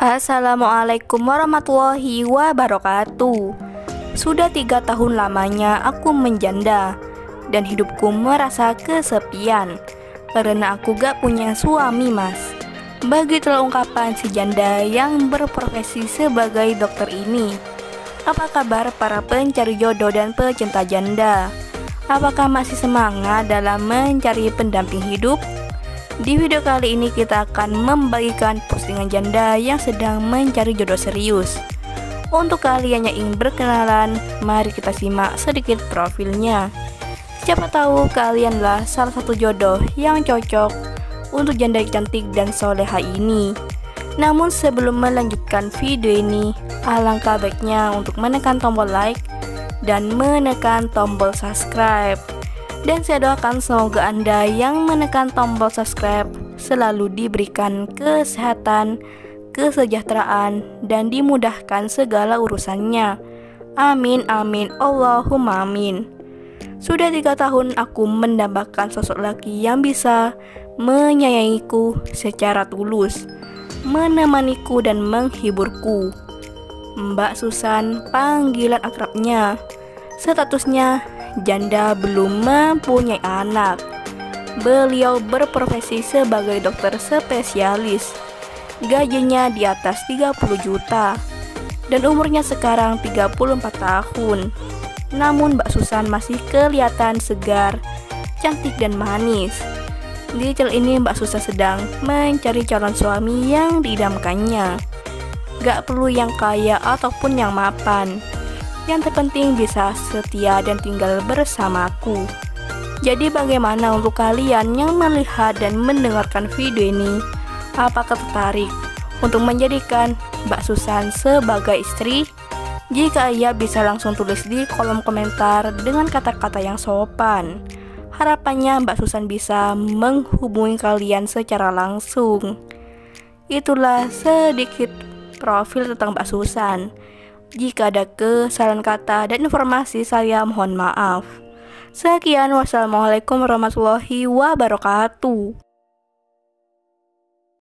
Assalamualaikum warahmatullahi wabarakatuh. Sudah 3 tahun lamanya aku menjanda dan hidupku merasa kesepian karena aku gak punya suami, mas. Begitulah ungkapan si janda yang berprofesi sebagai dokter ini. Apa kabar para pencari jodoh dan pecinta janda? Apakah masih semangat dalam mencari pendamping hidup? Di video kali ini kita akan membagikan postingan janda yang sedang mencari jodoh serius. Untuk kalian yang ingin berkenalan, mari kita simak sedikit profilnya. Siapa tahu kalianlah salah satu jodoh yang cocok untuk janda cantik dan soleha ini. Namun sebelum melanjutkan video ini, alangkah baiknya untuk menekan tombol like dan menekan tombol subscribe. Dan saya doakan semoga Anda yang menekan tombol subscribe selalu diberikan kesehatan, kesejahteraan, dan dimudahkan segala urusannya. Amin, amin, Allahumma amin. Sudah 3 tahun aku mendambakan sosok laki yang bisa menyayangiku secara tulus, menemaniku dan menghiburku. Mbak Susan panggilan akrabnya. Statusnya janda belum mempunyai anak. Beliau berprofesi sebagai dokter spesialis. Gajinya di atas 30 juta dan umurnya sekarang 34 tahun. Namun Mbak Susan masih kelihatan segar, cantik dan manis. Di channel ini Mbak Susan sedang mencari calon suami yang diidamkannya. Gak perlu yang kaya ataupun yang mapan. Yang terpenting bisa setia dan tinggal bersamaku. Jadi bagaimana untuk kalian yang melihat dan mendengarkan video ini? Apakah tertarik untuk menjadikan Mbak Susan sebagai istri? Jika iya, bisa langsung tulis di kolom komentar dengan kata-kata yang sopan. Harapannya Mbak Susan bisa menghubungi kalian secara langsung. Itulah sedikit profil tentang Mbak Susan. Jika ada kesalahan kata dan informasi, saya mohon maaf. Sekian, wassalamualaikum warahmatullahi wabarakatuh.